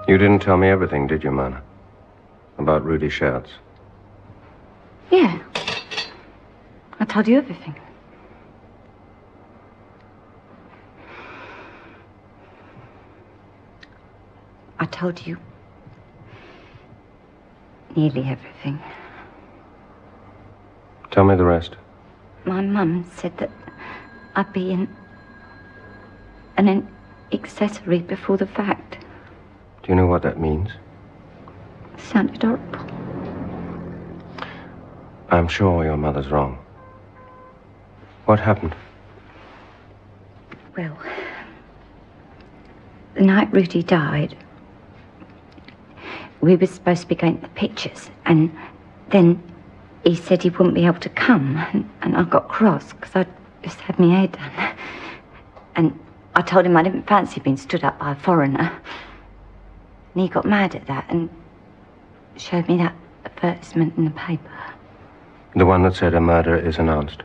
You didn't tell me everything, did you, Myrna? About Rudy Schertz? Yeah. I told you everything. I told you nearly everything. Tell me the rest. My mum said that I'd be an accessory before the fact. Do you know what that means? It sounded horrible. I'm sure your mother's wrong. What happened? Well, the night Rudy died, we were supposed to be going to the pictures, and then he said he wouldn't be able to come, and I got cross because I'd just had my hair done. And I told him I didn't fancy being stood up by a foreigner. And he got mad at that and showed me that advertisement in the paper. The one that said a murder is announced?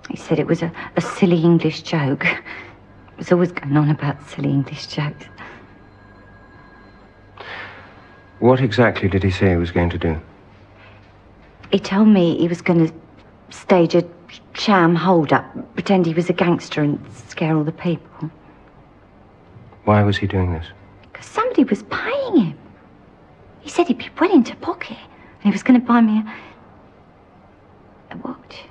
He said it was a silly English joke. It was always going on about silly English jokes. What exactly did he say he was going to do? He told me he was going to stage a sham hold-up, pretend he was a gangster and scare all the people. Why was he doing this? Because somebody was paying him. He said he'd be well into pocket, and he was going to buy me a watch.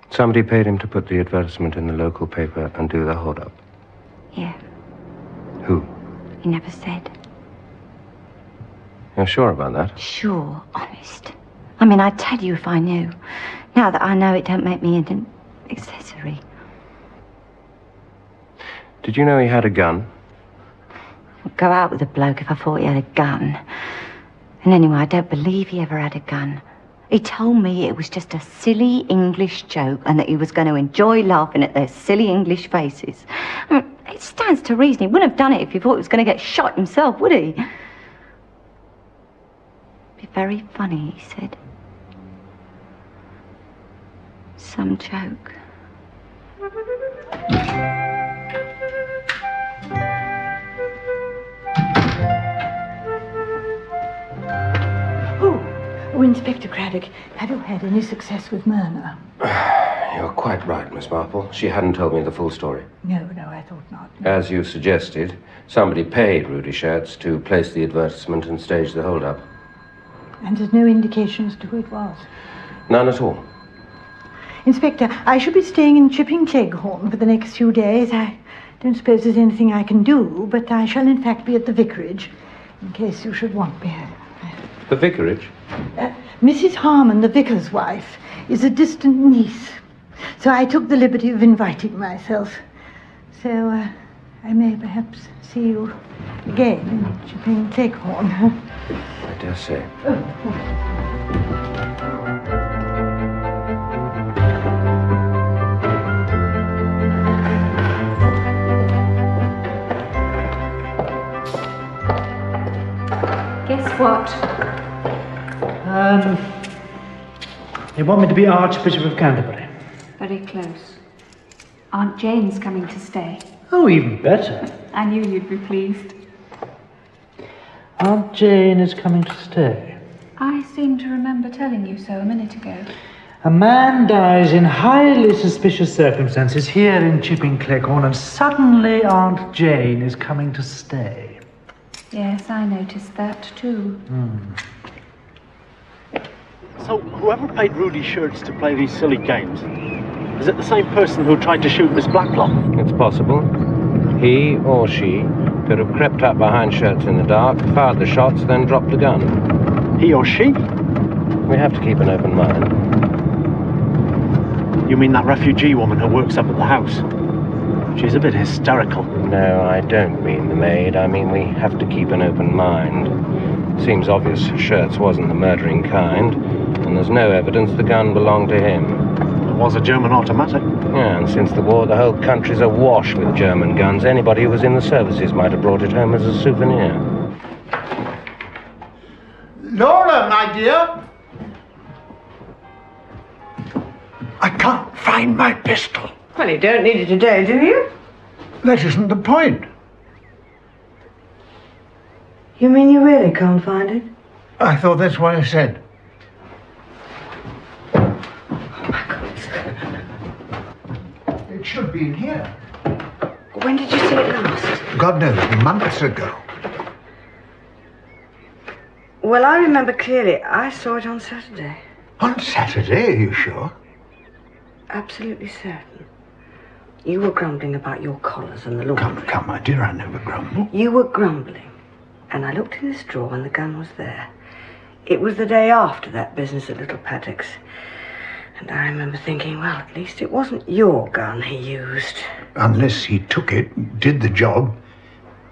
Somebody paid him to put the advertisement in the local paper and do the hold-up? Yeah. Who? He never said. You're sure about that? Sure, honest. I mean, I'd tell you if I knew. Now that I know, it don't make me an accessory. Did you know he had a gun? I'd go out with a bloke if I thought he had a gun. And anyway, I don't believe he ever had a gun. He told me it was just a silly English joke and that he was going to enjoy laughing at their silly English faces. I mean, it stands to reason he wouldn't have done it if he thought he was going to get shot himself, would he? Be very funny, he said. Some joke. Oh, Inspector Craddock, have you had any success with Myrna? You're quite right, Miss Marple. She hadn't told me the full story. No, I thought not. No. As you suggested, somebody paid Rudy Schertz to place the advertisement and stage the hold-up. And there's no indication as to who it was? None at all. Inspector, I shall be staying in Chipping Cleghorn for the next few days. I don't suppose there's anything I can do, but I shall in fact be at the vicarage, in case you should want me. The vicarage? Mrs. Harmon, the vicar's wife, is a distant niece, so I took the liberty of inviting myself. So I may perhaps see you again in Chipping Cleghorn. I dare say. What? They want me to be Archbishop of Canterbury. Very close. Aunt Jane's coming to stay. Oh, even better. I knew you'd be pleased. Aunt Jane is coming to stay. I seem to remember telling you so a minute ago. A man dies in highly suspicious circumstances here in Chipping Cleghorn, and suddenly Aunt Jane is coming to stay. Yes, I noticed that too. So, whoever paid Rudy Shirts to play these silly games, is it the same person who tried to shoot Miss Blacklock? It's possible. He or she could have crept up behind Shirts in the dark, fired the shots, then dropped the gun. He or she? We have to keep an open mind. You mean that refugee woman who works up at the house? She's a bit hysterical. No, I don't mean the maid. I mean we have to keep an open mind. Seems obvious Shirts wasn't the murdering kind, and there's no evidence the gun belonged to him. It was a German automatic. Yeah, and since the war, the whole country's awash with German guns. Anybody who was in the services might have brought it home as a souvenir. Laura, my dear! I can't find my pistol. Well, you don't need it today, do you? That isn't the point. You mean you really can't find it? I thought that's what I said. It should be in here. When did you see it last? God knows, months ago. Well, I remember clearly. I saw it on Saturday. On Saturday, are you sure? Absolutely certain. You were grumbling about your collars and the laundry. Come, my dear, I never grumble. You were grumbling. And I looked in this drawer and the gun was there. It was the day after that business at Little Paddock's. And I remember thinking, well, at least it wasn't your gun he used. Unless he took it, did the job,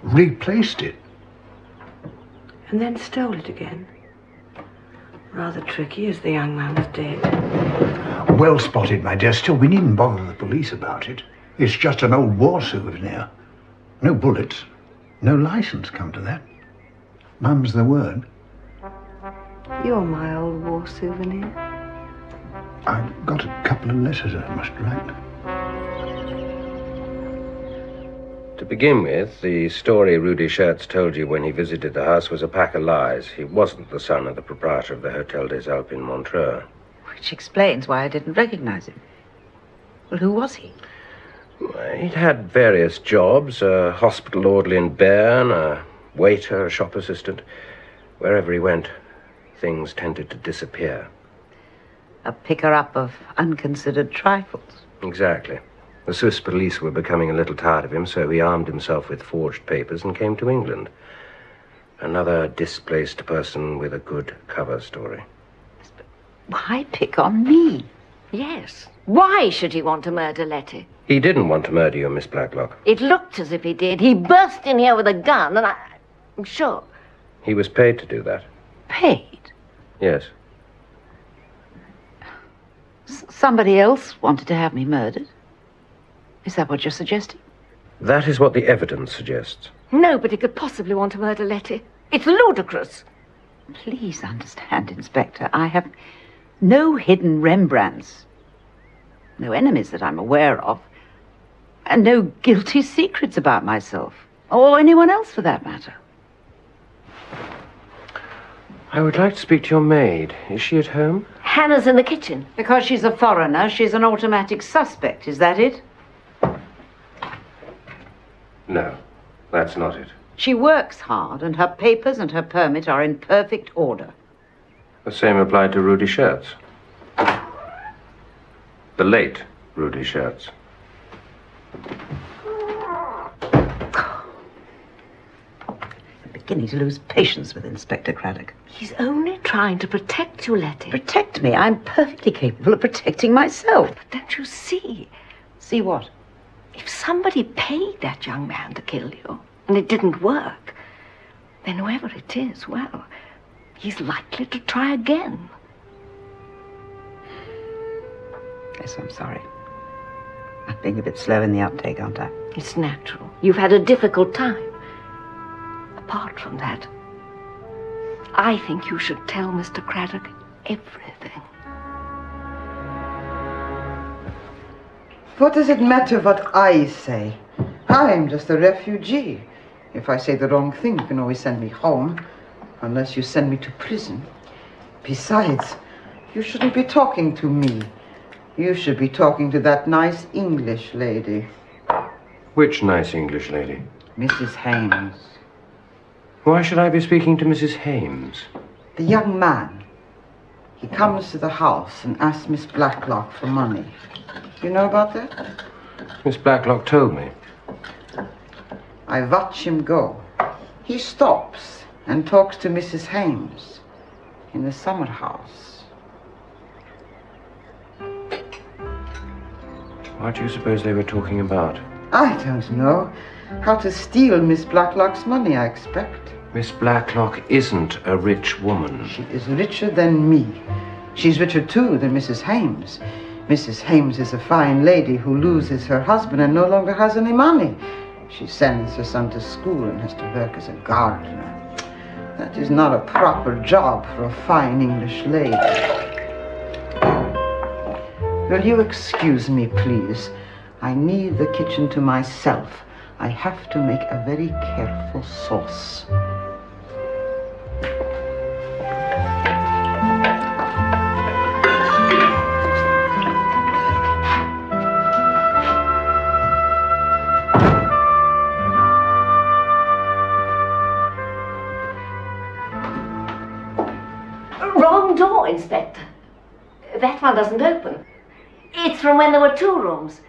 replaced it. And then stole it again. Rather tricky, as the young man was dead. Well spotted, my dear. Still, we needn't bother the police about it. It's just an old war souvenir. No bullets, no license, come to that. Mum's the word. You're my old war souvenir. I've got a couple of letters I must write. To begin with, the story Rudy Shirts told you when he visited the house was a pack of lies. He wasn't the son of the proprietor of the Hotel des Alpes in Montreux. Which explains why I didn't recognize him. Well, who was he? He'd had various jobs, a hospital orderly in Bern, a waiter, a shop assistant. Wherever he went, things tended to disappear. A picker-up of unconsidered trifles. Exactly. The Swiss police were becoming a little tired of him, so he armed himself with forged papers and came to England. Another displaced person with a good cover story. But why pick on me? Yes. Why should he want to murder Letty? He didn't want to murder you, Miss Blacklock. It looked as if he did. He burst in here with a gun, and I'm sure. He was paid to do that. Paid? Yes. Somebody else wanted to have me murdered? Is that what you're suggesting? That is what the evidence suggests. Nobody could possibly want to murder Letty. It's ludicrous. Please understand, Inspector. I have no hidden Rembrandts, no enemies that I'm aware of, and no guilty secrets about myself, or anyone else for that matter. I would like to speak to your maid. Is she at home? Hannah's in the kitchen. Because she's a foreigner, she's an automatic suspect, is that it? No, that's not it. She works hard, and her papers and her permit are in perfect order. The same applied to Rudy Shirts. The late Rudy Shirts. I'm beginning to lose patience with Inspector Craddock. He's only trying to protect you, Letty. Protect me? I'm perfectly capable of protecting myself. But don't you see? See what? If somebody paid that young man to kill you, and it didn't work, then whoever it is, well, he's likely to try again. Yes, I'm sorry. I'm being a bit slow in the uptake, aren't I? It's natural. You've had a difficult time. Apart from that, I think you should tell Mr. Craddock everything. What does it matter what I say? I'm just a refugee. If I say the wrong thing, you can always send me home, unless you send me to prison. Besides, you shouldn't be talking to me. You should be talking to that nice English lady. Which nice English lady? Mrs. Hames. Why should I be speaking to Mrs. Hames? The young man. He comes to the house and asks Miss Blacklock for money. You know about that? Miss Blacklock told me. I watch him go. He stops and talks to Mrs. Hames in the summer house. What do you suppose they were talking about? I don't know. How to steal Miss Blacklock's money, I expect. Miss Blacklock isn't a rich woman. She is richer than me. She's richer, too, than Mrs. Hames. Mrs. Hames is a fine lady who loses her husband and no longer has any money. She sends her son to school and has to work as a gardener. That is not a proper job for a fine English lady. Will you excuse me, please? I need the kitchen to myself. I have to make a very careful sauce. Wrong door, Inspector. That one doesn't open. It's from when there were 2 rooms.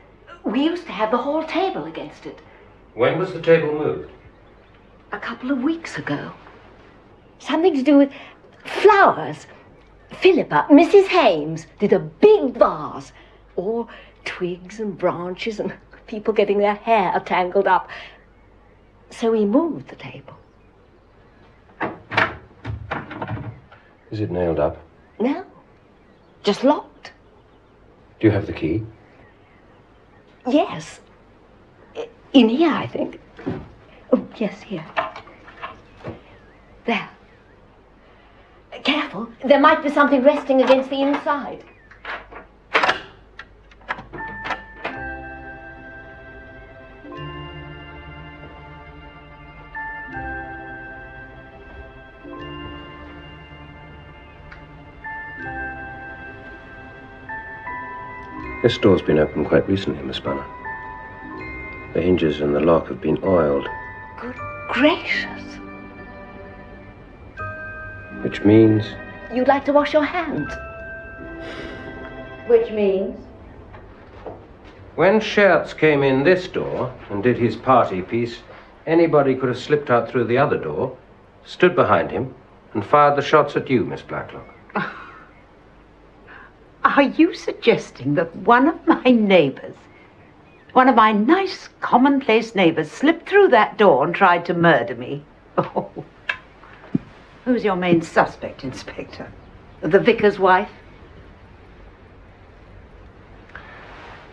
We used to have the hall table against it. When was the table moved? A couple of weeks ago. Something to do with flowers. Philippa, Mrs. Hames, did a big vase. All twigs and branches and people getting their hair tangled up. So we moved the table. Is it nailed up? No, just locked. Do you have the key? Yes. In here, I think. Oh, yes, here. There. Careful. There might be something resting against the inside. This door's been opened quite recently, Miss Bunner. The hinges and the lock have been oiled. Good gracious. Which means... You'd like to wash your hands. Which means? When Schertz came in this door and did his party piece, anybody could have slipped out through the other door, stood behind him, and fired the shots at you, Miss Blacklock. Are you suggesting that one of my neighbours, one of my nice, commonplace neighbours, slipped through that door and tried to murder me? Oh. Who's your main suspect, Inspector? The vicar's wife?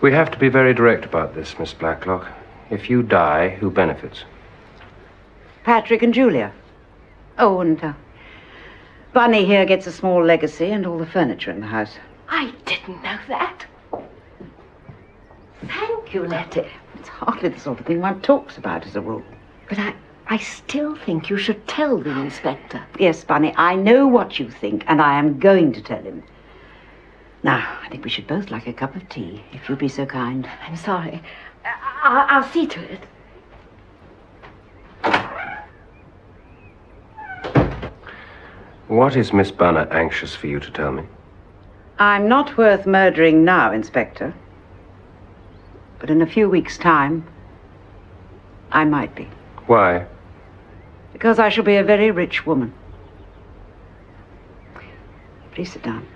We have to be very direct about this, Miss Blacklock. If you die, who benefits? Patrick and Julia. Oh, and Bunny here gets a small legacy and all the furniture in the house. I didn't know that. Thank you, Letty. It's hardly the sort of thing one talks about as a rule. But I still think you should tell the inspector. Yes, Bunny, I know what you think, and I am going to tell him. Now, I think we should both like a cup of tea, if you'd be so kind. I'm sorry. I'll see to it. What is Miss Bunner anxious for you to tell me? I'm not worth murdering now, Inspector. But in a few weeks' time, I might be. Why? Because I shall be a very rich woman. Please sit down.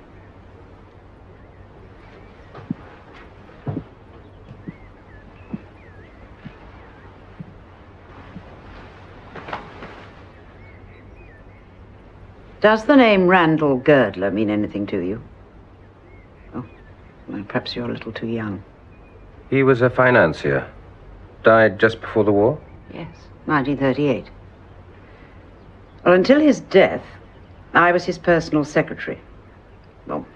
Does the name Randall Girdler mean anything to you? Oh, well, perhaps you're a little too young. He was a financier. Died just before the war? Yes, 1938. Well, until his death, I was his personal secretary. Well,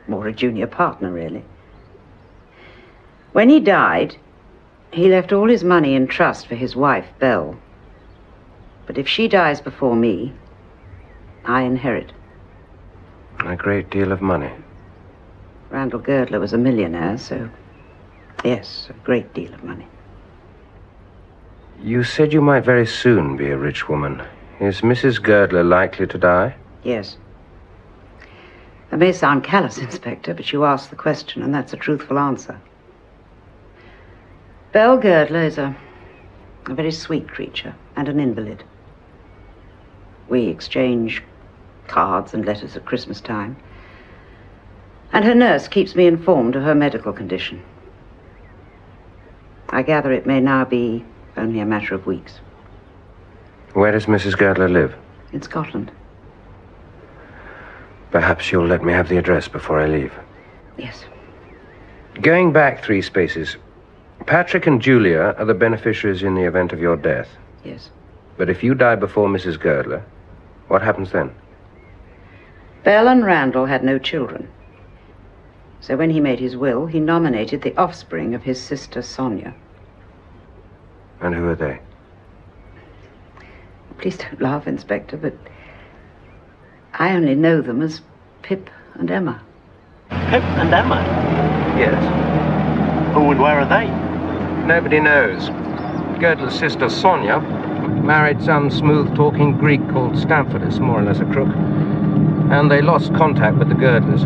more a junior partner, really. When he died, he left all his money in trust for his wife, Belle. But if she dies before me, I inherit. A great deal of money. Randall Girdler was a millionaire, so yes, a great deal of money. You said you might very soon be a rich woman. Is Mrs. Girdler likely to die? Yes. That may sound callous, Inspector, but you asked the question, and that's a truthful answer. Belle Girdler is a very sweet creature and an invalid. We exchange cards and letters at Christmas time, and her nurse keeps me informed of her medical condition. I gather it may now be only a matter of weeks. Where does Mrs. Girdler live? In Scotland. Perhaps you'll let me have the address before I leave. Yes. Going back 3 spaces, Patrick and Julia are the beneficiaries in the event of your death. Yes. But if you die before Mrs. Girdler, what happens then? Belle and Randall had no children. So when he made his will, he nominated the offspring of his sister Sonia. And who are they? Please don't laugh, Inspector, but I only know them as Pip and Emma. Pip and Emma? Yes. Who and where are they? Nobody knows. Girdler's sister Sonia married some smooth-talking Greek called Stamfordus, more or less a crook. And they lost contact with the Girdlers.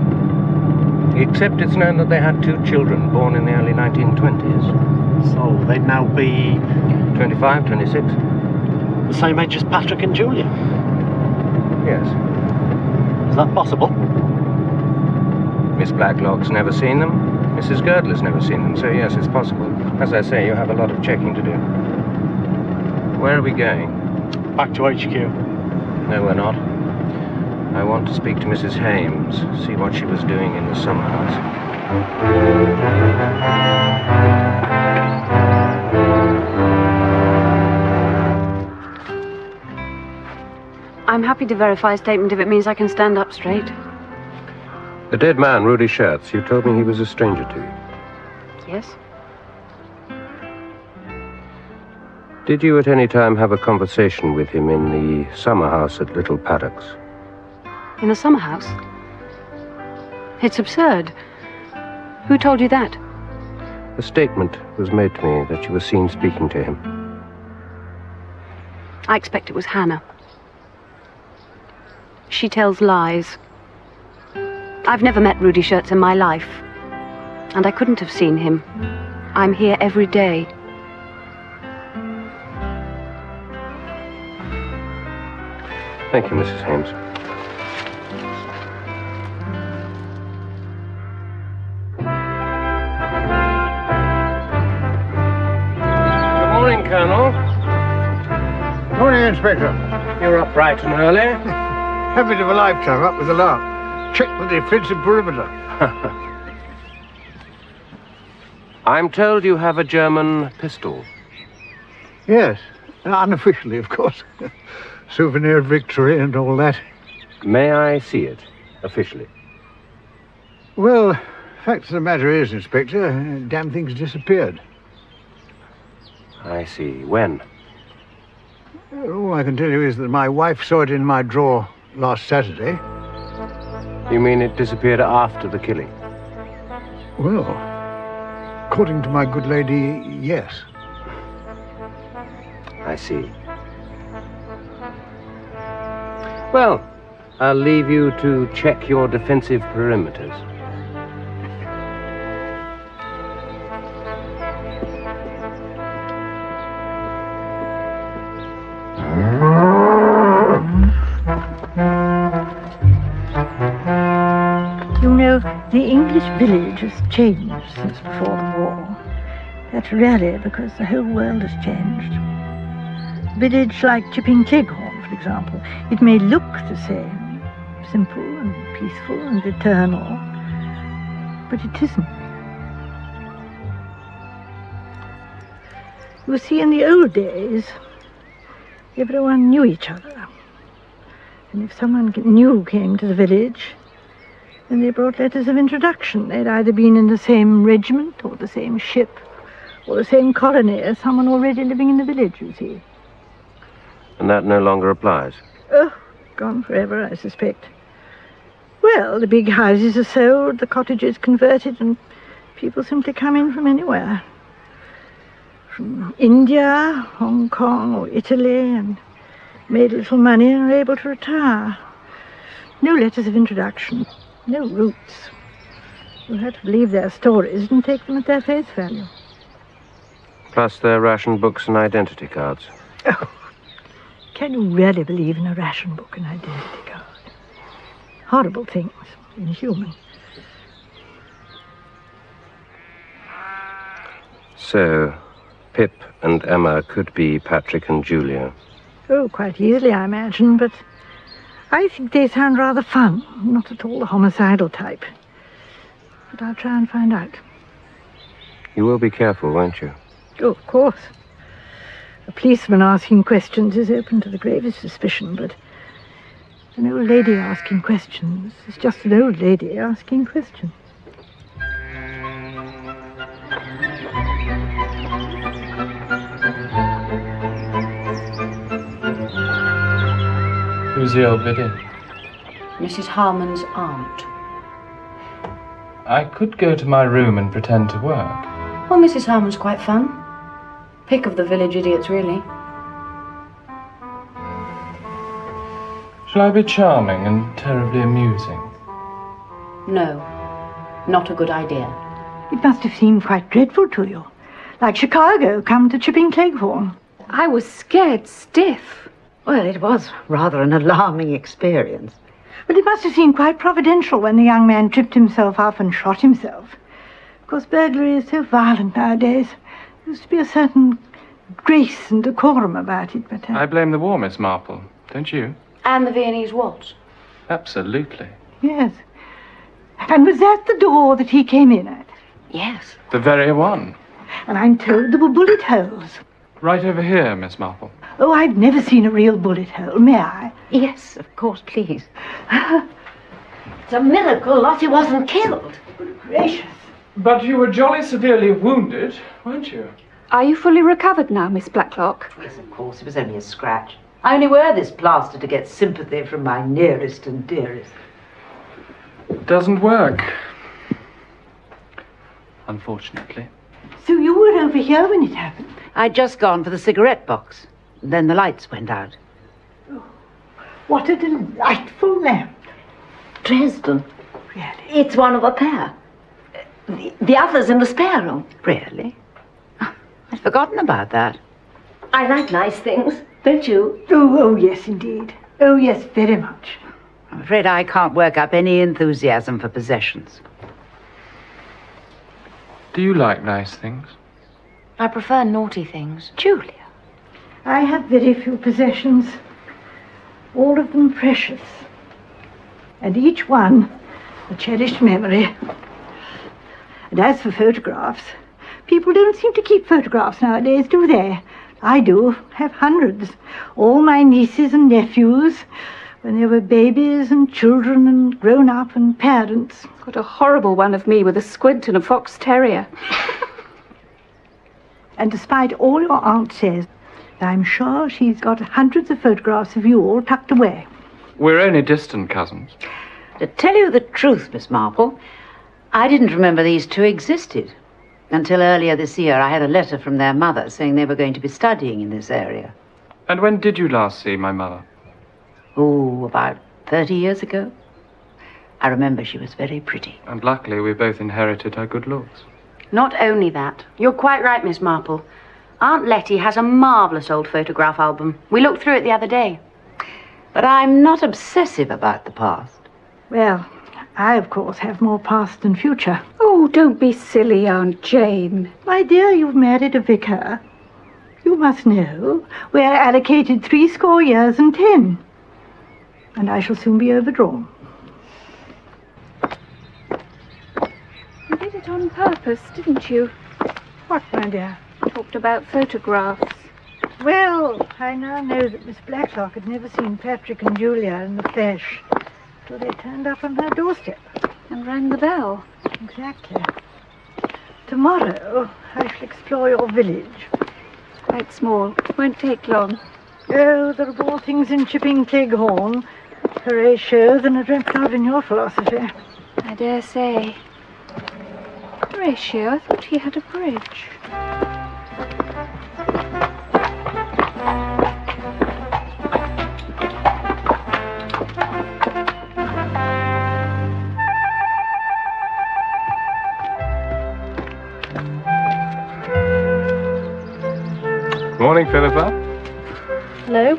Except it's known that they had 2 children born in the early 1920s. So they'd now be... 25, 26. The same age as Patrick and Julia? Yes. Is that possible? Miss Blacklock's never seen them. Mrs. Girdler's never seen them, so yes, it's possible. As I say, you have a lot of checking to do. Where are we going? Back to HQ. No, we're not. I want to speak to Mrs. Hames, see what she was doing in the summer house. I'm happy to verify a statement if it means I can stand up straight. The dead man, Rudy Schertz, you told me he was a stranger to you. Yes? Did you at any time have a conversation with him in the summer house at Little Paddocks? In the summer house? It's absurd. Who told you that? A statement was made to me that you were seen speaking to him. I expect it was Hannah. She tells lies. I've never met Rudy Schertz in my life, and I couldn't have seen him. I'm here every day. Thank you, Mrs. Hames. Good morning, Colonel. Good morning, Inspector. You're up bright and early. Habit of a lifetime, up with the lark. Check the defensive perimeter. I'm told you have a German pistol. Yes, unofficially, of course. Souvenir of victory and all that. May I see it, officially? Well, fact of the matter is, Inspector, damn thing's disappeared. I see. When? All I can tell you is that my wife saw it in my drawer last Saturday. You mean it disappeared after the killing? Well, according to my good lady, yes. I see. Well, I'll leave you to check your defensive perimeters. You know, the English village has changed since before the war. That's really because the whole world has changed. A village like Chipping Cleghorn, for example, it may look the same, simple and peaceful and eternal, but it isn't. You see, in the old days, everyone knew each other. And if someone new came to the village, then they brought letters of introduction. They'd either been in the same regiment or the same ship or the same colony as someone already living in the village, you see. And that no longer applies? Oh, gone forever, I suspect. Well, the big houses are sold, the cottages converted, and people simply come in from anywhere. From India, Hong Kong, or Italy, and made a little money and are able to retire. No letters of introduction, no roots. You'll have to believe their stories and take them at their face value. Plus their ration books and identity cards. Oh, can you really believe in a ration book and identity card? Horrible things, inhuman. So, Pip and Emma could be Patrick and Julia. Oh, quite easily, I imagine, but I think they sound rather fun, not at all the homicidal type. But I'll try and find out. You will be careful, won't you? Oh, of course. A policeman asking questions is open to the gravest suspicion, but an old lady asking questions is just an old lady asking questions. Who's the old biddy? Mrs. Harmon's aunt. I could go to my room and pretend to work. Well, Mrs. Harmon's quite fun. Pick of the village idiots, really. Shall I be charming and terribly amusing? No, not a good idea. It must have seemed quite dreadful to you. Like Chicago come to Chipping Cleghorn. I was scared stiff. Well, it was rather an alarming experience. But it must have seemed quite providential when the young man tripped himself up and shot himself. Of course, burglary is so violent nowadays. There used to be a certain grace and decorum about it, but... I blame the war, Miss Marple, don't you? And the Viennese waltz. Absolutely. Yes. And was that the door that he came in at? Yes. The very one. And I'm told there were bullet holes. Right over here, Miss Marple. Oh, I've never seen a real bullet hole, may I? Yes, of course, please. It's a miracle Lottie wasn't killed. Good gracious. But you were jolly severely wounded, weren't you? Are you fully recovered now, Miss Blacklock? Yes, of course, it was only a scratch. I only wear this plaster to get sympathy from my nearest and dearest. It doesn't work. Unfortunately. So you were over here when it happened? I'd just gone for the cigarette box. Then the lights went out. Oh, what a delightful lamp. Dresden. Really? It's one of a pair. The other's in the spare room. Really? Oh, I'd forgotten about that. I like nice things, don't you? Oh, yes, indeed. Oh, yes, very much. I'm afraid I can't work up any enthusiasm for possessions. Do you like nice things? I prefer naughty things. Julia. I have very few possessions, all of them precious, and each one a cherished memory. And as for photographs, people don't seem to keep photographs nowadays, do they? I do, have hundreds. All my nieces and nephews, when they were babies and children and grown up and parents. Got a horrible one of me with a squint and a fox terrier. And despite all your aunt says, I'm sure she's got hundreds of photographs of you all tucked away. We're only distant cousins. To tell you the truth, Miss Marple, I didn't remember these two existed. Until earlier this year, I had a letter from their mother saying they were going to be studying in this area. And when did you last see my mother? Oh, about 30 years ago. I remember she was very pretty. And luckily, we both inherited her good looks. Not only that. You're quite right, Miss Marple. Aunt Letty has a marvellous old photograph album. We looked through it the other day. But I'm not obsessive about the past. Well, I, of course, have more past than future. Oh, don't be silly, Aunt Jane. My dear, you've married a vicar. You must know we're allocated 70 years and 10. And I shall soon be overdrawn. You did it on purpose, didn't you? What, my dear? Talked about photographs. Well, I now know that Miss Blacklock had never seen Patrick and Julia in the flesh till they turned up on her doorstep. And rang the bell. Exactly. Tomorrow I shall explore your village. It's quite small. It won't take long. Oh, there are more things in Chipping Cleghorn, Horatio, than are dreamt of in your philosophy. I dare say. Horatio, I thought he had a bridge. Morning, Philippa. Hello?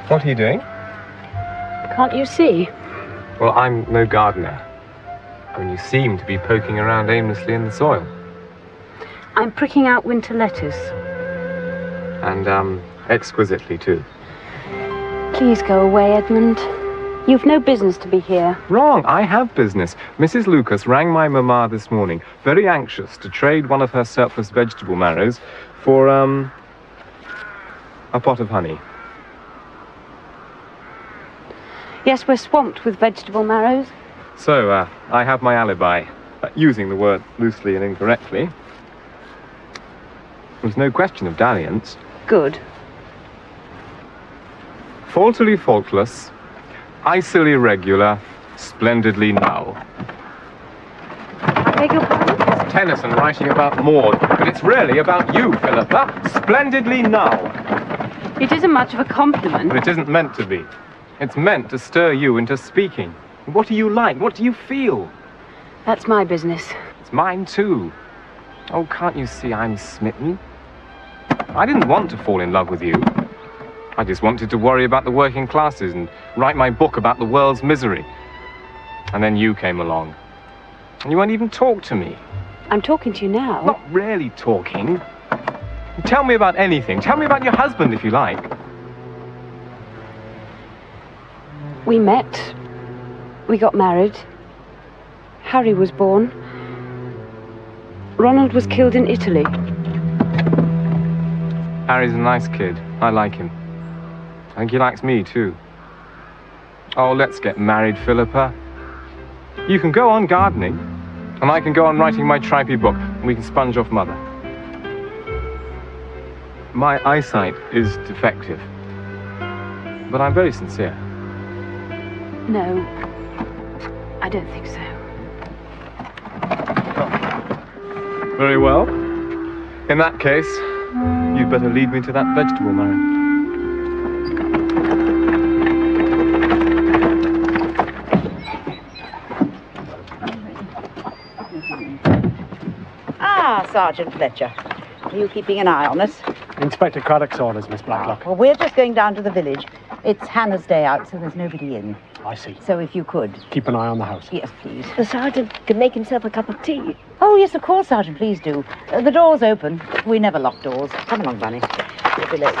What are you doing? Can't you see? Well, I'm no gardener. I mean, you seem to be poking around aimlessly in the soil. I'm pricking out winter lettuce. And, exquisitely, too. Please go away, Edmund. You've no business to be here. Wrong. I have business. Mrs. Lucas rang my mamma this morning, very anxious to trade one of her surplus vegetable marrows for, a pot of honey. Yes, we're swamped with vegetable marrows. So, I have my alibi, using the word loosely and incorrectly. There's no question of dalliance. Good. Faultily faultless, icily regular, splendidly null. I beg your pardon? It's Tennyson writing about Maud, but it's really about you, Philippa. Splendidly null. It isn't much of a compliment. But it isn't meant to be. It's meant to stir you into speaking. What do you like? What do you feel? That's my business. It's mine too. Oh, can't you see I'm smitten? I didn't want to fall in love with you. I just wanted to worry about the working classes and write my book about the world's misery. And then you came along. And you won't even talk to me. I'm talking to you now. Not really talking. Tell me about anything. Tell me about your husband, if you like. We met. We got married. Harry was born. Ronald was killed in Italy. Harry's a nice kid. I like him. I think he likes me, too. Oh, let's get married, Philippa. You can go on gardening, and I can go on writing my tripy book, and we can sponge off Mother. My eyesight is defective, but I'm very sincere. No, I don't think so. Very well. In that case, you'd better lead me to that vegetable marrow. Ah, Sergeant Fletcher. Are you keeping an eye on us? Inspector Craddock's orders, Miss Blacklock. Well, we're just going down to the village. It's Hannah's day out, so there's nobody in. I see. So if you could... Keep an eye on the house. Yes, please. The sergeant can make himself a cup of tea. Oh, yes, of course, Sergeant, please do. The door's open. We never lock doors. Come along, Bunny. We'll be late.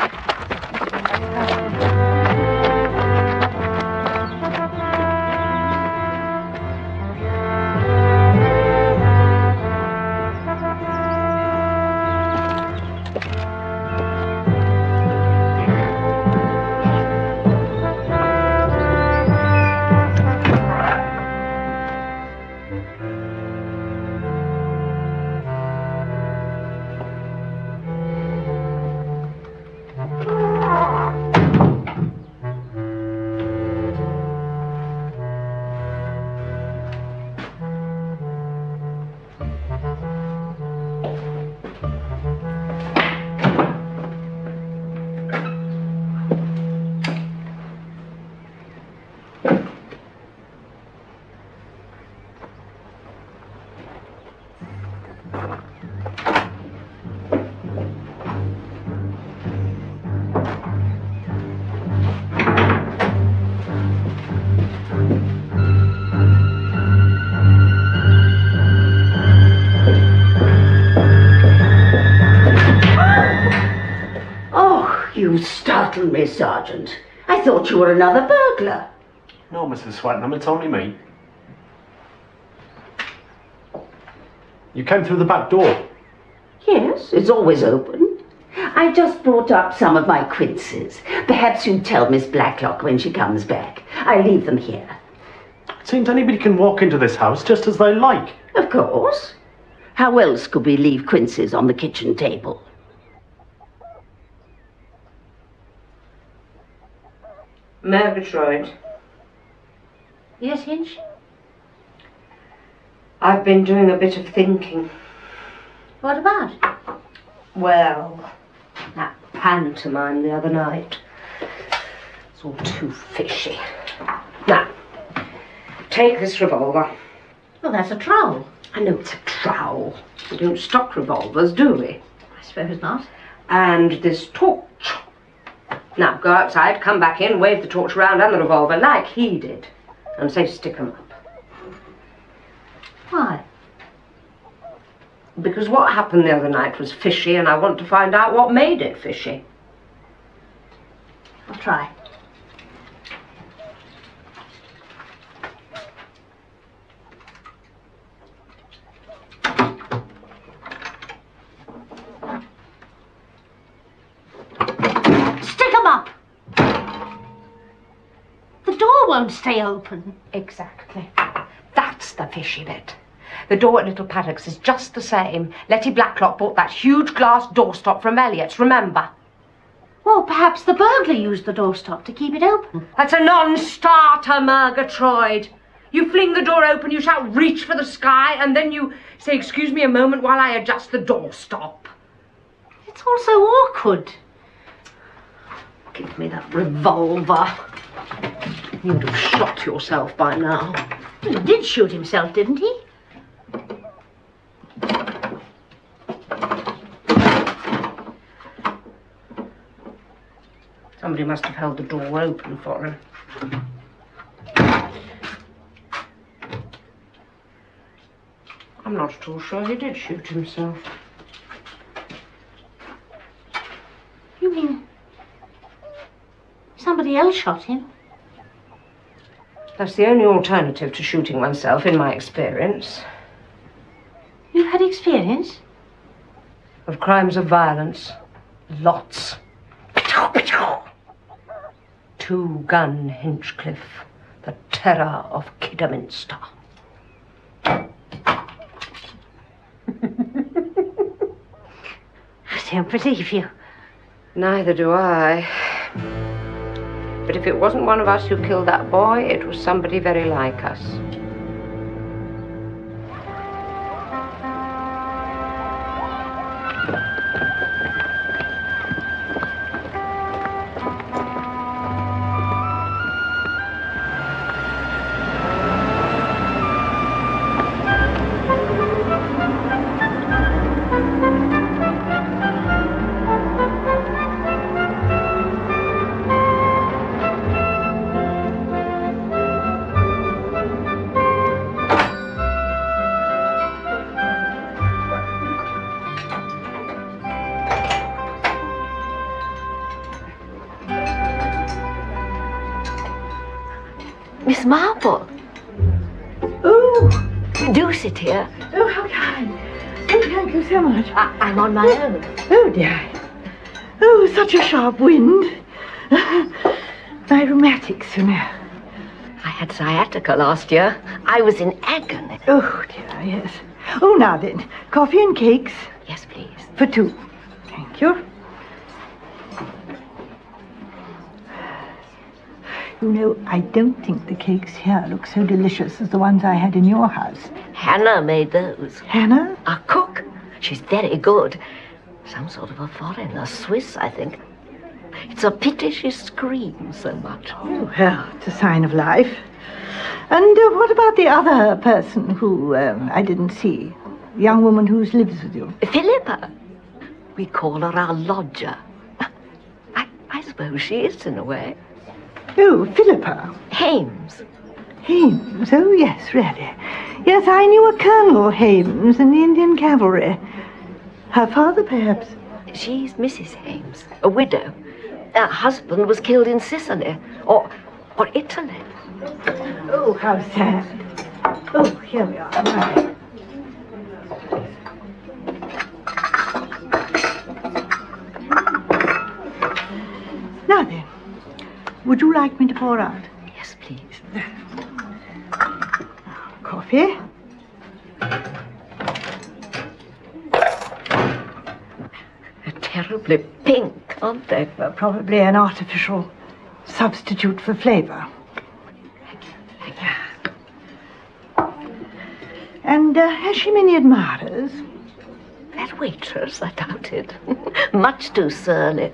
You startled me, Sergeant. I thought you were another burglar. No, Mrs. Swetnam, it's only me. You came through the back door. Yes, it's always open. I just brought up some of my quinces. Perhaps you'd tell Miss Blacklock when she comes back. I leave them here. It seems anybody can walk into this house just as they like. Of course. How else could we leave quinces on the kitchen table? Murgatroyd. Yes, Hinch? I've been doing a bit of thinking. What about? Well, that pantomime the other night. It's all too fishy. Now, take this revolver. Well, that's a trowel. I know it's a trowel. We don't stock revolvers, do we? I suppose not. And this torch. Now, go outside, come back in, wave the torch around and the revolver like he did. And say, stick 'em up. Why? Because what happened the other night was fishy, and I want to find out what made it fishy. I'll try. Stick 'em up! The door won't stay open. Exactly. That's the fishy bit. The door at Little Paddock's is just the same. Letty Blacklock bought that huge glass doorstop from Elliott's, remember? Well, perhaps the burglar used the doorstop to keep it open. That's a non-starter, Murgatroyd. You fling the door open, you shout, reach for the sky, and then you say, excuse me a moment while I adjust the doorstop. It's all so awkward. Give me that revolver. You'd have shot yourself by now. He did shoot himself, didn't he? Somebody must have held the door open for him. I'm not at all sure he did shoot himself. You mean somebody else shot him? That's the only alternative to shooting oneself, in my experience. You've had experience? Of crimes of violence. Lots. Two-gun Hinchcliffe, the terror of Kidderminster. I don't believe you. Neither do I. But if it wasn't one of us who killed that boy, it was somebody very like us. Miss Marple. Oh, Do sit here. oh, how kind. Oh, thank you so much. I'm on my own. Oh, dear. Oh, such a sharp wind. My rheumatics, you know. I had sciatica last year. I was in agony. Oh, dear, yes. Oh, now then, coffee and cakes. Yes, please. For two. Thank you. You know, I don't think the cakes here look so delicious as the ones I had in your house. Hannah made those. Hannah? Our cook. She's very good. Some sort of a foreigner, Swiss, I think. It's a pity she screams so much. Oh, well, it's a sign of life. And what about the other person who I didn't see? The young woman who lives with you? Philippa. We call her our lodger. I suppose she is, in a way. Oh, Philippa. Hames. Hames? Oh, yes, really. Yes, I knew a Colonel Hames in the Indian Cavalry. Her father, perhaps? She's Mrs. Hames, a widow. Her husband was killed in Sicily, or Italy. Oh, how sad. Oh, here we are. Right. Would you like me to pour out? Yes, please. Coffee. They're terribly pink, aren't they? Well, probably an artificial substitute for flavour. And has she many admirers? That waitress, I doubt it. Much too surly.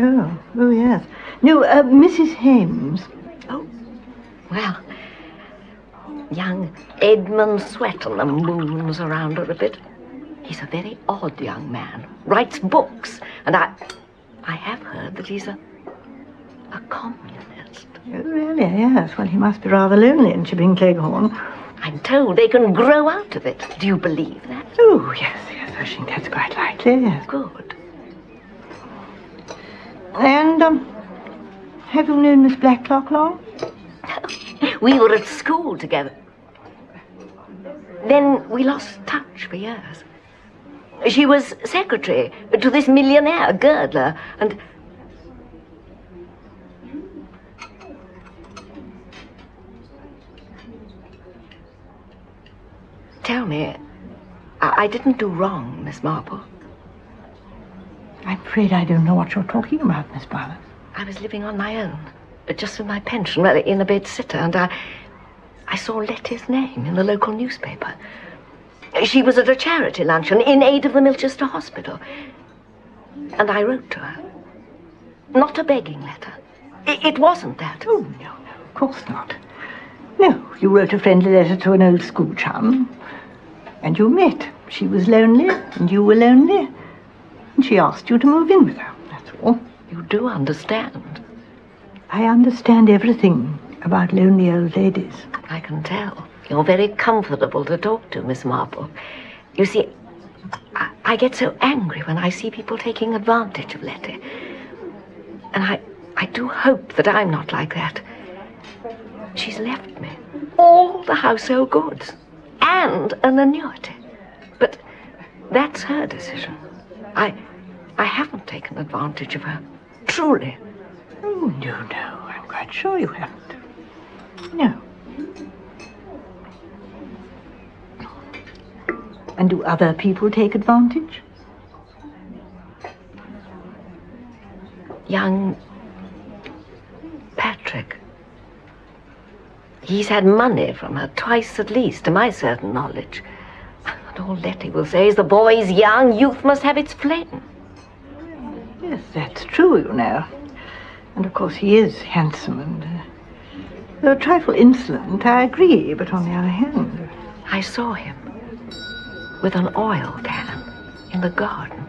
Oh, yes. No, Mrs. Hames. Oh, well, young Edmund Swettenham moons around her a bit. He's a very odd young man, writes books, and I have heard that he's a communist. Oh, really? Yes. Well, he must be rather lonely in Chipping Cleghorn. I'm told they can grow out of it. Do you believe that? Oh, yes. I think that's quite likely, yes. Good. And, have you known Miss Blacklock long? We were at school together. Then we lost touch for years. She was secretary to this millionaire, Girdler, and... Tell me, I didn't do wrong, Miss Marple. I'm afraid I don't know what you're talking about, Miss Barnes. I was living on my own, just with my pension, well, in a bed-sitter, and I saw Letty's name in the local newspaper. She was at a charity luncheon in aid of the Milchester Hospital. And I wrote to her. Not a begging letter. It wasn't that. Oh, no, of course not. No, you wrote a friendly letter to an old school chum. And you met. She was lonely, and you were lonely. And she asked you to move in with her, that's all. You do understand. I understand everything about lonely old ladies. I can tell. You're very comfortable to talk to, Miss Marple. You see, I get so angry when I see people taking advantage of Letty. And I do hope that I'm not like that. She's left me all the household goods and an annuity. But that's her decision. I haven't taken advantage of her. Truly. Oh, no, I'm quite sure you haven't. No. And do other people take advantage? Young Patrick. He's had money from her twice at least, to my certain knowledge. And all Letty will say is the boy's young, youth must have its fling. Yes, that's true, you know. And of course he is handsome and, though a trifle insolent, I agree, but on the other hand... I saw him with an oil can in the garden.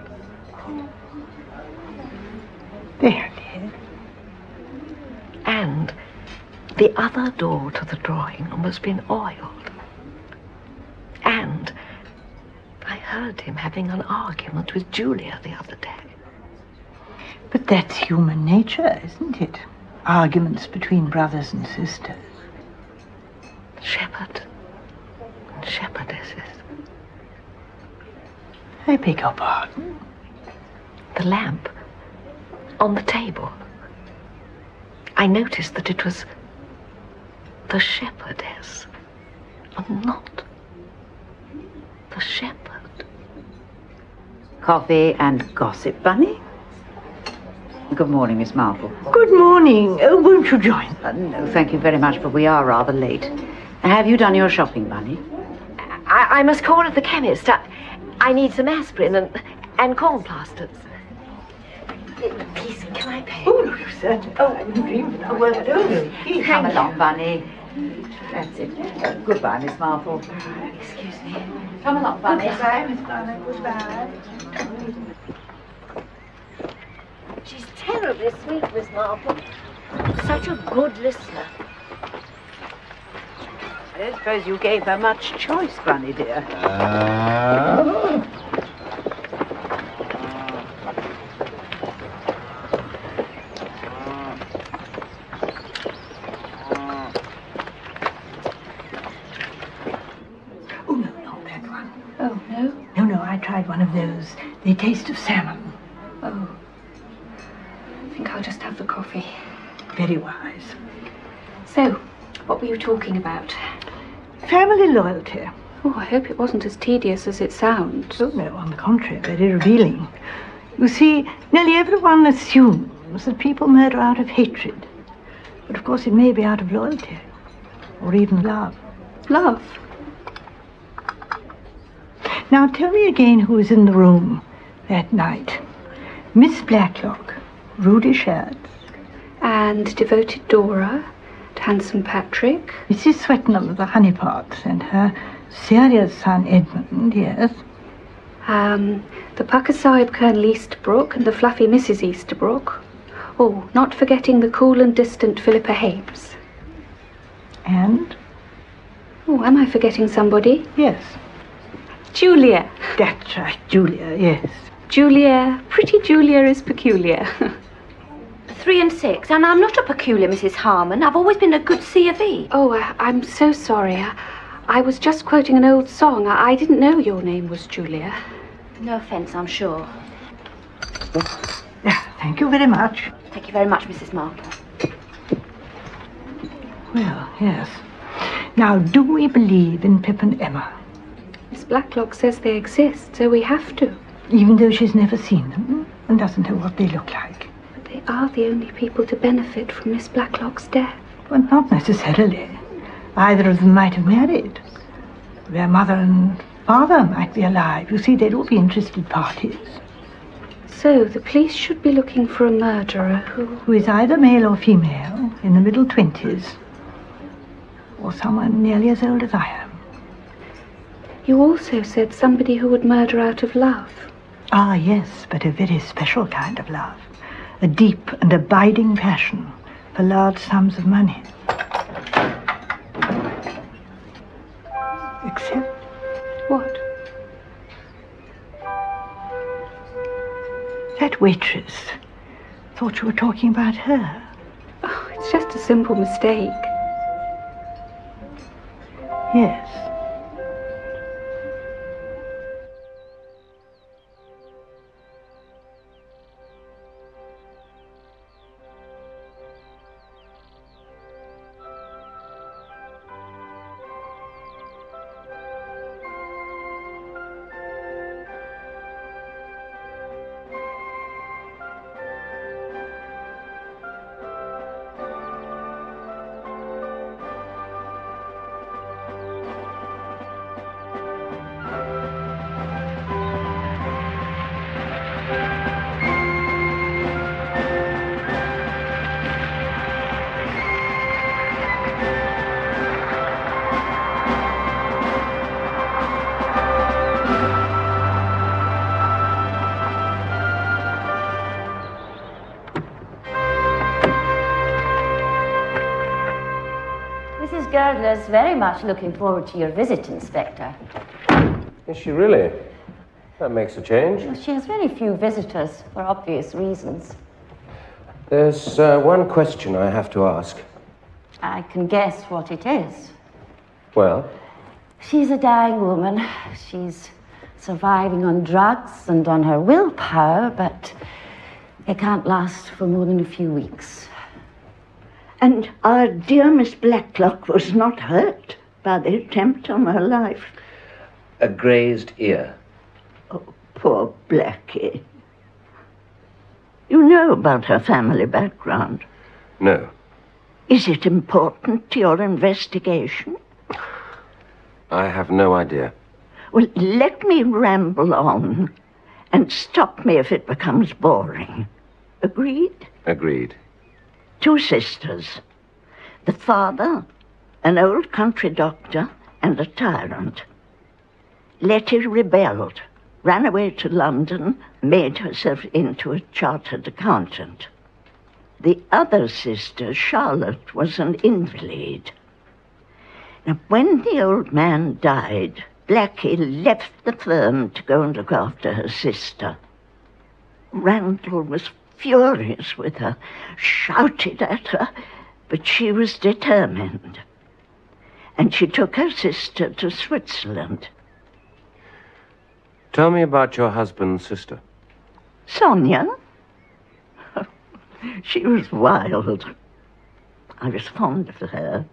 There, dear. And the other door to the drawing room has been oiled. And I heard him having an argument with Julia the other day. But that's human nature, isn't it? Arguments between brothers and sisters. Shepherd and shepherdesses. I beg your pardon? The lamp on the table. I noticed that it was the shepherdess and not the shepherd. Coffee and gossip, Bunny? Good morning, Miss Marple. Good morning. Oh, won't you join? No, thank you very much, but we are rather late. Have you done your shopping, Bunny? I must call at the chemist. I need some aspirin and corn plasters. Please, can I pay? Oh, no, you certainly. Oh, I wouldn't dream of that. Well, no. Please come along, Bunny. That's it. Goodbye, Miss Marple. Excuse me. Come along, Bunny. Goodbye, Miss Barnett. Goodbye. She's terribly sweet, Miss Marple. Such a good listener. I don't suppose you gave her much choice, Bunny, dear. Oh, no, not that one. Oh, no? No, I tried one of those. They taste of salmon. Oh. I think I'll just have the coffee. very wise. So, what were you talking about? Family loyalty. Oh, I hope it wasn't as tedious as it sounds. Oh, no, on the contrary, very revealing. You see, nearly everyone assumes that people murder out of hatred. But of course it may be out of loyalty. Or even love. Love? Now tell me again who was in the room that night. Miss Blacklock, Rudy Schertz. And devoted Dora, and handsome Patrick. Mrs. Swetnam of the Honeypots and her serious son Edmund, yes. The Pucker Sahib Colonel Easterbrook and the fluffy Mrs. Easterbrook. Oh, not forgetting the cool and distant Philippa Hames. And? Oh, am I forgetting somebody? Yes. Julia. That's right, Julia, yes. Julia, pretty Julia is peculiar. 3 and 6, and I'm not a peculiar Mrs. Harmon. I've always been a good C of E. Oh, I'm so sorry. I was just quoting an old song. I didn't know your name was Julia. No offence, I'm sure. Thank you very much. Thank you very much, Mrs. Marple. Well, yes. Now, do we believe in Pip and Emma? Miss Blacklock says they exist, so we have to. Even though she's never seen them and doesn't know what they look like. But they are the only people to benefit from Miss Blacklock's death. Well, not necessarily. Either of them might have married. Their mother and father might be alive. You see, they'd all be interested parties. So, the police should be looking for a murderer who is either male or female, in the middle 20s, or someone nearly as old as I am. You also said somebody who would murder out of love. Ah, yes, but a very special kind of love. A deep and abiding passion for large sums of money. Except... What? That waitress. Thought you were talking about her. Oh, it's just a simple mistake. Yes. Girdler's very much looking forward to your visit, Inspector. Is she really? That makes a change. Well, she has very few visitors, for obvious reasons. There's one question I have to ask. I can guess what it is. Well? She's a dying woman. She's surviving on drugs and on her willpower, but it can't last for more than a few weeks. And our dear Miss Blacklock was not hurt by the attempt on her life. A grazed ear. Oh, poor Blackie. You know about her family background? No. Is it important to your investigation? I have no idea. Well, let me ramble on and stop me if it becomes boring. Agreed? Agreed. 2 sisters. The father, an old country doctor and a tyrant. Letty rebelled, ran away to London, made herself into a chartered accountant. The other sister, Charlotte, was an invalid. Now, when the old man died, Blackie left the firm to go and look after her sister. Randall was furious with her, shouted at her, but she was determined. And she took her sister to Switzerland. Tell me about your husband's sister. Sonia? She was wild. I was fond of her.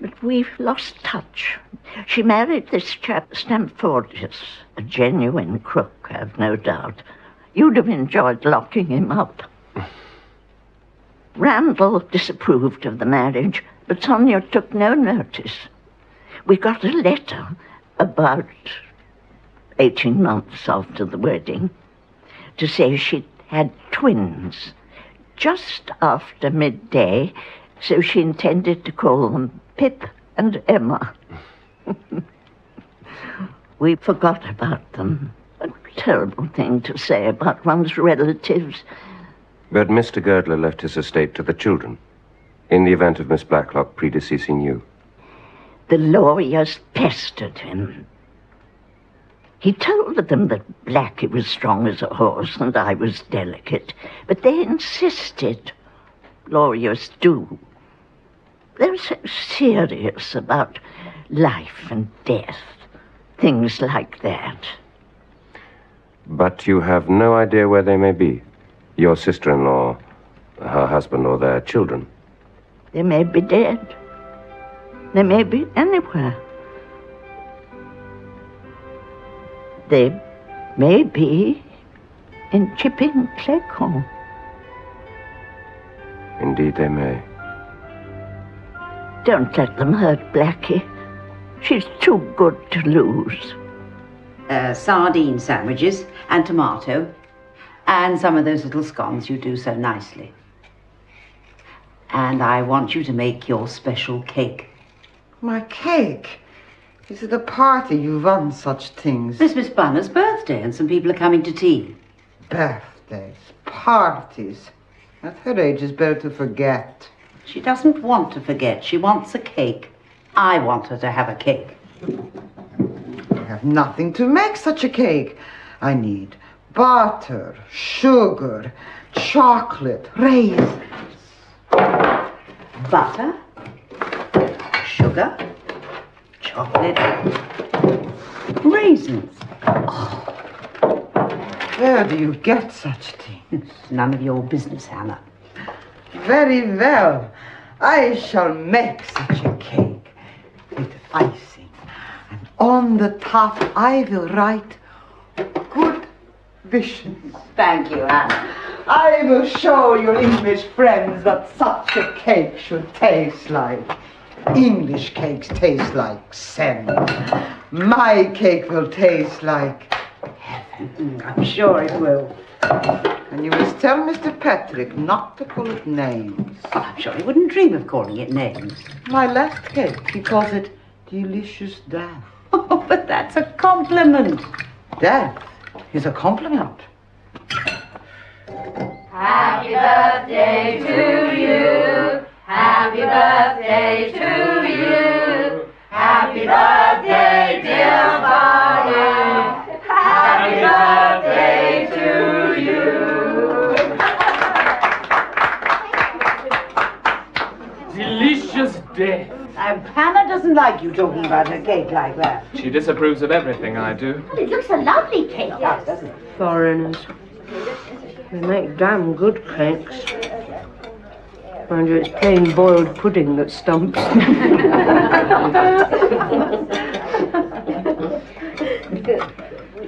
But we've lost touch. She married this chap, Stamfordius, a genuine crook, I've no doubt. You'd have enjoyed locking him up. Randall disapproved of the marriage, but Sonia took no notice. We got a letter about 18 months after the wedding to say she'd had twins just after midday, so she intended to call them Pip and Emma. We forgot about them. A terrible thing to say about one's relatives. But Mr. Girdler left his estate to the children, in the event of Miss Blacklock predeceasing you. The lawyers pestered him. He told them that Blackie was strong as a horse and I was delicate, but they insisted. Lawyers do. They're so serious about life and death, things like that. But you have no idea where they may be? Your sister-in-law, her husband, or their children? They may be dead. They may be anywhere. They may be in Chipping Cleghorn. Indeed they may. Don't let them hurt Blackie. She's too good to lose. Sardine sandwiches and tomato, and some of those little scones you do so nicely. And I want you to make your special cake. My cake? Is it a party you run such things? It's Miss Bunner's birthday and some people are coming to tea. Birthdays, parties. At her age, it's better to forget. She doesn't want to forget. She wants a cake. I want her to have a cake. I have nothing to make such a cake. I need butter, sugar, chocolate, raisins. Butter, sugar, chocolate, raisins. Where do you get such things? None of your business, Hannah. Very well. I shall make such a cake with icing. And on the top I will write good wishes. Thank you, Hannah. I will show your English friends what such a cake should taste like. English cakes taste like sand. My cake will taste like heaven. I'm sure it will. And you must tell Mr. Patrick not to call it names. Oh, I'm sure he wouldn't dream of calling it names. My last cake, he calls it delicious death. Oh, but that's a compliment. Death is a compliment. Happy birthday to you. Happy birthday to you. Happy birthday, dear Barney. Happy birthday to you. Delicious death. Hannah doesn't like you talking about her cake like that. She disapproves of everything I do. Well, it looks a lovely cake. Yes, doesn't it? Foreigners. They make damn good cakes. Mind you, it's plain boiled pudding that stumps.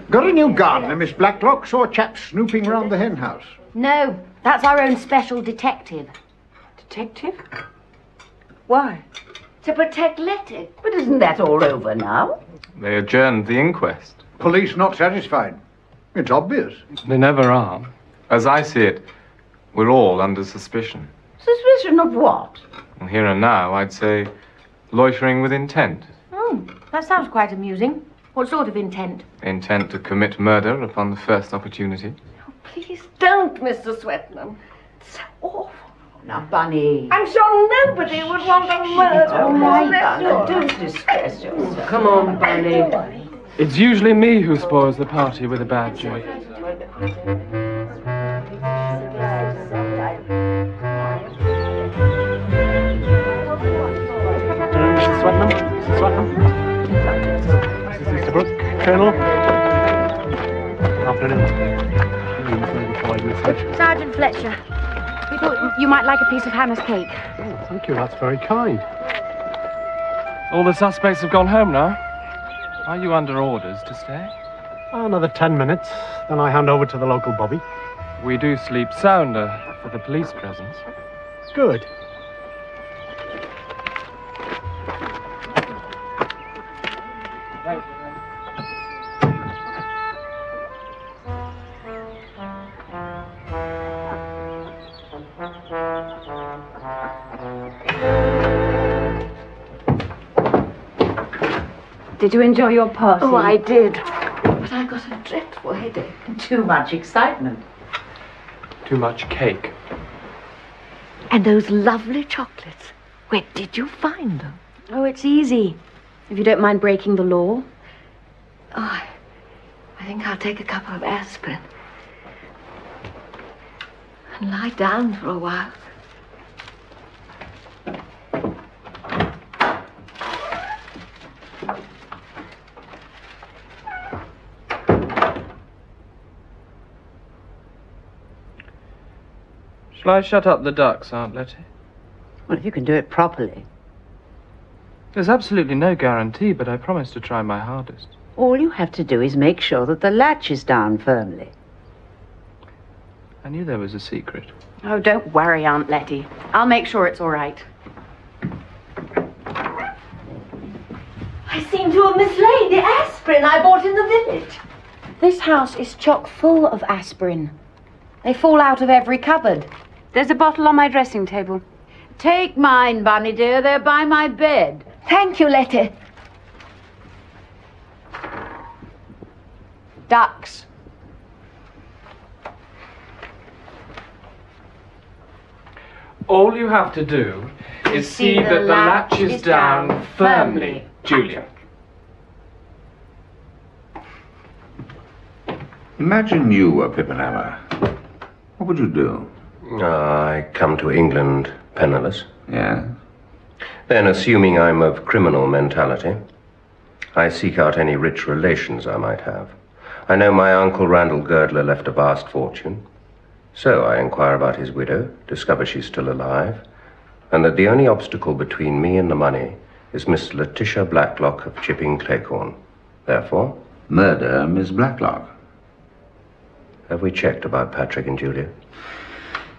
Got a new gardener, Miss Blacklock? Saw a chap snooping round the hen house. No, that's our own special detective. Detective? Why? To protect Letty. But isn't that all over now? They adjourned the inquest. Police not satisfied. It's obvious. They never are. As I see it, we're all under suspicion. Suspicion of what? And here and now, I'd say loitering with intent. Oh, that sounds quite amusing. What sort of intent? Intent to commit murder upon the first opportunity. Please don't, Mr. Swetnam. It's so awful. Now, Bunny. I'm sure nobody would want a murder. Oh, my God, don't distress yourself. Come on, Bunny. It's usually me who spoils the party with a bad joke. Mr. Swetnam? Mr. Swetnam? This is Mr. Brooke, Colonel. Afternoon. Sergeant Fletcher. We thought you might like a piece of Hannah's cake. Thank you, that's very kind. All the suspects have gone home now. Are you under orders to stay? Another 10 minutes, then I hand over to the local bobby. We do sleep sounder for the police presence. Good. Did you enjoy your party? Oh, I did. But I got a dreadful headache. Too much excitement. Too much cake. And those lovely chocolates. Where did you find them? Oh, it's easy. If you don't mind breaking the law. Oh, I think I'll take a couple of aspirin. And lie down for a while. Shall I shut up the ducks, Aunt Letty? Well, if you can do it properly. There's absolutely no guarantee, but I promise to try my hardest. All you have to do is make sure that the latch is down firmly. I knew there was a secret. Oh, don't worry, Aunt Letty. I'll make sure it's all right. I seem to have mislaid the aspirin I bought in the village. This house is chock full of aspirin. They fall out of every cupboard. There's a bottle on my dressing table. Take mine, Bunny dear. They're by my bed. Thank you, Letty. Ducks. All you have to do is see that the latch is down firmly, Julia. Imagine you were Pippinhammer. What would you do? I come to England penniless. Yeah? Then, assuming I'm of criminal mentality, I seek out any rich relations I might have. I know my uncle Randall Girdler left a vast fortune. So I inquire about his widow, discover she's still alive, and that the only obstacle between me and the money is Miss Letitia Blacklock of Chipping Cleghorn. Therefore... Murder Miss Blacklock. Have we checked about Patrick and Julia?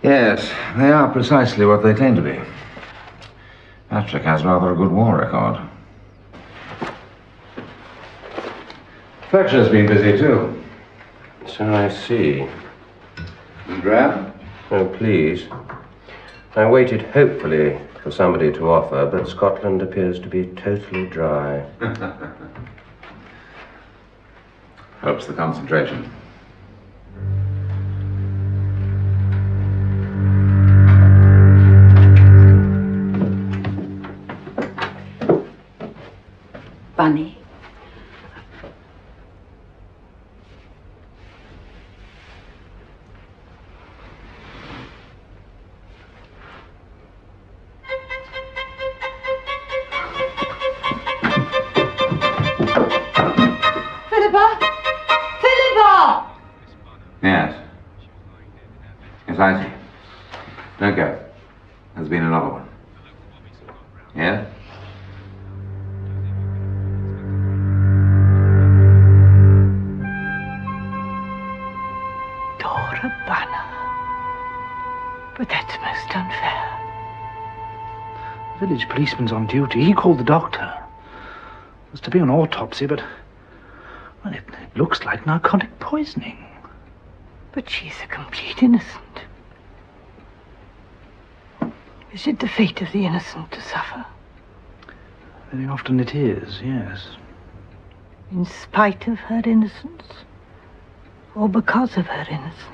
Yes, they are precisely what they claim to be. Patrick has rather a good war record. Fletcher's been busy too. So I see. Grab? Oh, please. I waited hopefully for somebody to offer, but Scotland appears to be totally dry. Helps the concentration. Bunny. Yes. Yes, I see. Don't go. There's been another one. Yeah? Dora Banner. But that's most unfair. The village policeman's on duty. He called the doctor. There's to be an autopsy, but... well, it looks like narcotic poisoning. But she's a complete innocent. Is it the fate of the innocent to suffer? Very often it is, yes. In spite of her innocence? Or because of her innocence?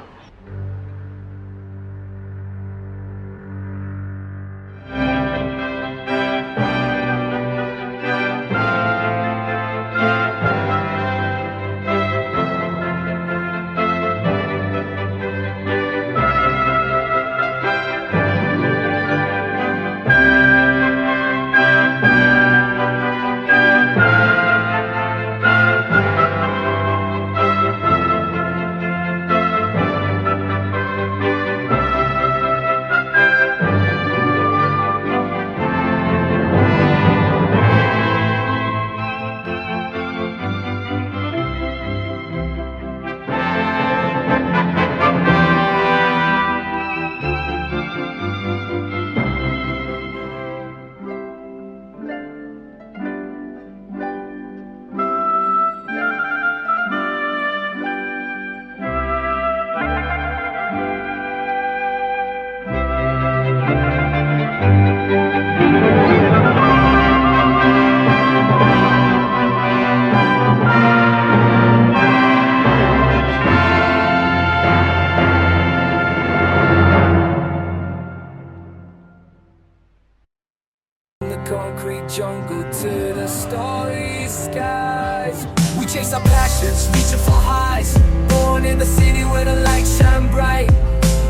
our passions, reaching for highs. Born in the city where the lights shine bright.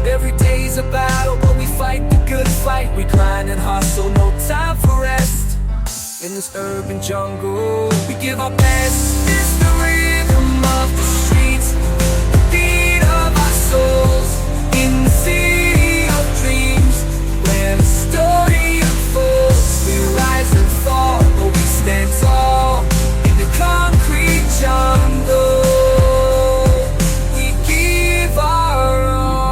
Every day's a battle, but we fight the good fight. We grind and hustle, no time for rest. In this urban jungle, we give our best. It's the rhythm of the streets, the beat of our souls. In the city of dreams, where the story unfolds. We rise and fall, but we stand tall. In the concrete jungle, we give our all.